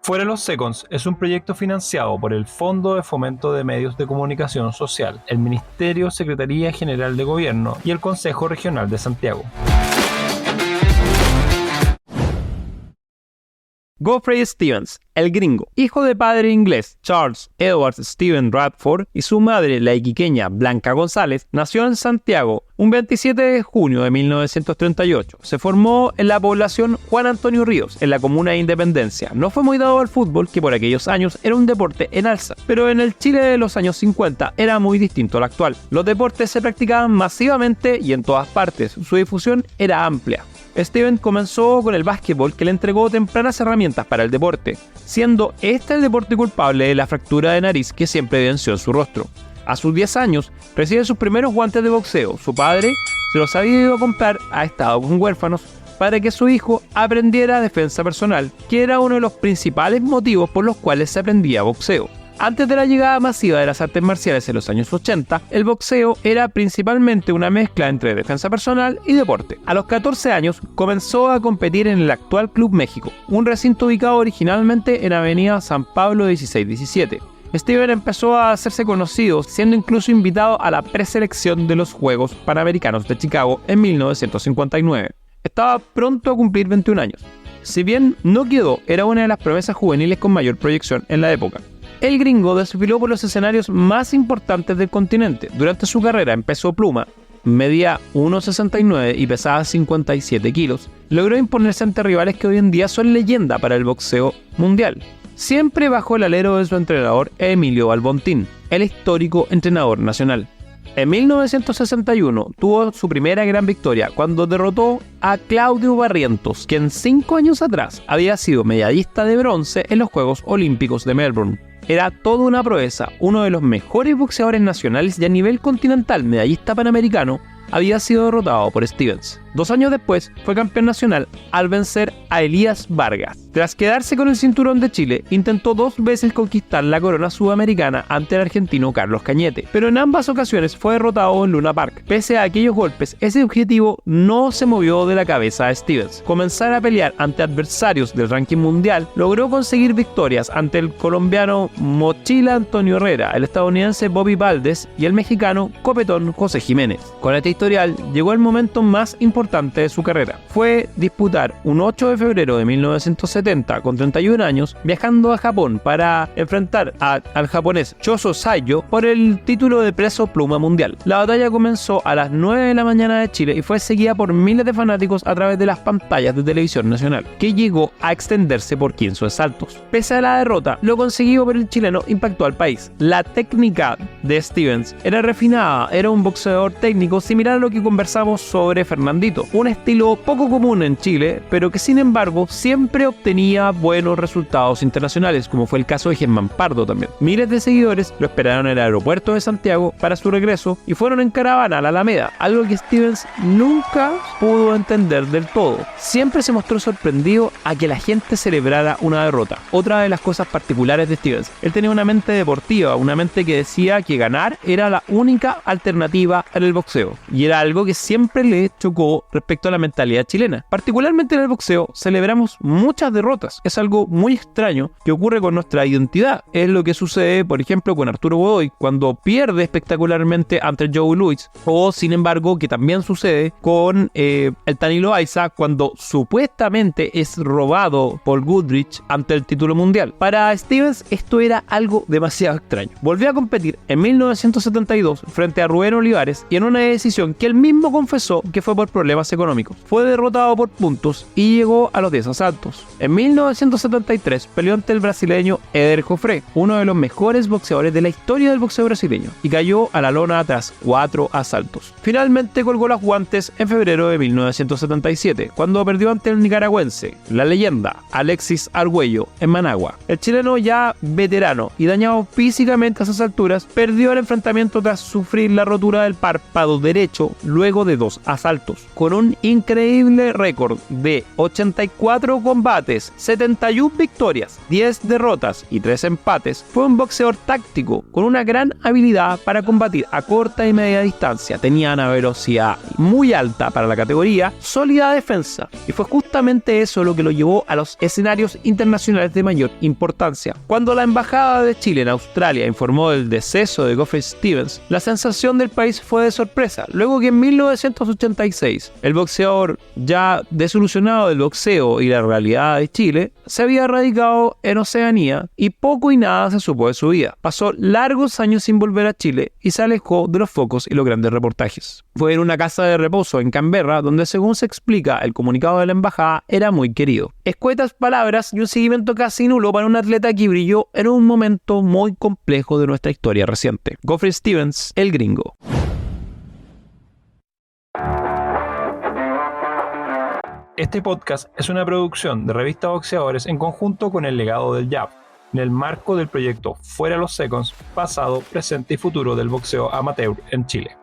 Fuera los Seconds es un proyecto financiado por el Fondo de Fomento de Medios de Comunicación Social, el Ministerio Secretaría General de Gobierno y el Consejo Regional de Santiago. Geoffrey Stevens, el gringo, hijo de padre inglés Charles Edward Stephen Radford y su madre, la iquiqueña Blanca González, nació en Santiago un 27 de junio de 1938. Se formó en la población Juan Antonio Ríos, en la comuna de Independencia. No fue muy dado al fútbol, que por aquellos años era un deporte en alza, pero en el Chile de los años 50 era muy distinto al actual. Los deportes se practicaban masivamente y en todas partes. Su difusión era amplia. Steven comenzó con el básquetbol, que le entregó tempranas herramientas para el deporte, siendo este el deporte culpable de la fractura de nariz que siempre evidenció en su rostro. A sus 10 años, recibe sus primeros guantes de boxeo. Su padre se los había ido a comprar a estados huérfanos para que su hijo aprendiera defensa personal, que era uno de los principales motivos por los cuales se aprendía boxeo. Antes de la llegada masiva de las artes marciales en los años 80, el boxeo era principalmente una mezcla entre defensa personal y deporte. A los 14 años comenzó a competir en el actual Club México, un recinto ubicado originalmente en Avenida San Pablo 1617. Steven empezó a hacerse conocido, siendo incluso invitado a la preselección de los Juegos Panamericanos de Chicago en 1959. Estaba pronto a cumplir 21 años. Si bien no quedó, era una de las promesas juveniles con mayor proyección en la época. El gringo desfiló por los escenarios más importantes del continente. Durante su carrera en peso pluma, medía 1,69 y pesaba 57 kilos, logró imponerse ante rivales que hoy en día son leyenda para el boxeo mundial. Siempre bajo el alero de su entrenador Emilio Balbontín, el histórico entrenador nacional. En 1961 tuvo su primera gran victoria cuando derrotó a Claudio Barrientos, quien 5 años atrás había sido medallista de bronce en los Juegos Olímpicos de Melbourne. Era toda una proeza, uno de los mejores boxeadores nacionales y a nivel continental medallista panamericano, había sido derrotado por Stevens. 2 años después fue campeón nacional al vencer a Elías Vargas. Tras quedarse con el cinturón de Chile, intentó 2 veces conquistar la corona sudamericana ante el argentino Carlos Cañete, pero en ambas ocasiones fue derrotado en Luna Park. Pese a aquellos golpes, ese objetivo no se movió de la cabeza de Stevens. Comenzar a pelear ante adversarios del ranking mundial, logró conseguir victorias ante el colombiano Mochila Antonio Herrera, el estadounidense Bobby Valdés y el mexicano Copetón José Jiménez. Con este historial llegó el momento más importante de su carrera. Fue disputar un 8 de febrero de 1970 con 31 años, viajando a Japón para enfrentar al japonés Choso Sayo por el título de peso pluma mundial. La batalla comenzó a las 9 de la mañana de Chile y fue seguida por miles de fanáticos a través de las pantallas de televisión nacional, que llegó a extenderse por 15 asaltos. Pese a la derrota, lo conseguido por el chileno impactó al país. La técnica de Stevens era refinada, era un boxeador técnico similar a lo que conversamos sobre Fernandito, un estilo poco común en Chile, pero que sin embargo siempre obtenía buenos resultados internacionales, como fue el caso de Germán Pardo también. Miles de seguidores lo esperaron en el aeropuerto de Santiago para su regreso y fueron en caravana a la Alameda, algo que Stevens nunca pudo entender del todo. Siempre se mostró sorprendido a que la gente celebrara una derrota. Otra de las cosas particulares de Stevens, él tenía una mente deportiva, una mente que decía que ganar era la única alternativa en el boxeo, y era algo que siempre le chocó respecto a la mentalidad chilena. Particularmente en el boxeo celebramos muchas derrotas. Es algo muy extraño que ocurre con nuestra identidad. Es lo que sucede, por ejemplo, con Arturo Godoy cuando pierde espectacularmente ante Joe Louis, o sin embargo que también sucede con el Tani Loaiza cuando supuestamente es robado por Goodrich ante el título mundial. Para Stevens esto era algo demasiado extraño. Volvió a competir en 1972 frente a Rubén Olivares y en una decisión que él mismo confesó que fue por problemas económicos. Fue derrotado por puntos y llegó a los 10 asaltos. En 1973 peleó ante el brasileño Éder Joffre, uno de los mejores boxeadores de la historia del boxeo brasileño, y cayó a la lona tras 4 asaltos. Finalmente colgó los guantes en febrero de 1977, cuando perdió ante el nicaragüense, la leyenda Alexis Argüello, en Managua. El chileno, ya veterano y dañado físicamente a esas alturas, perdió el enfrentamiento tras sufrir la rotura del párpado derecho luego de 2 asaltos. con un increíble récord de 84 combates, 71 victorias, 10 derrotas y 3 empates, fue un boxeador táctico con una gran habilidad para combatir a corta y media distancia. Tenía una velocidad muy alta para la categoría, sólida defensa, y fue justamente eso lo que lo llevó a los escenarios internacionales de mayor importancia. Cuando la embajada de Chile en Australia informó del deceso de Geoffrey Stevens, la sensación del país fue de sorpresa, luego que en 1986 el boxeador, ya desilusionado del boxeo y la realidad de Chile, se había radicado en Oceanía y poco y nada se supo de su vida. Pasó largos años sin volver a Chile y se alejó de los focos y los grandes reportajes. Fue en una casa de reposo en Canberra donde, según se explica el comunicado de la embajada, era muy querido. Escuetas palabras y un seguimiento casi nulo para un atleta que brilló en un momento muy complejo de nuestra historia reciente. Geoffrey Stevens, el gringo. Este podcast es una producción de Revista Boxeadores en conjunto con El Legado del Jab, en el marco del proyecto Fuera los Seconds, pasado, presente y futuro del boxeo amateur en Chile.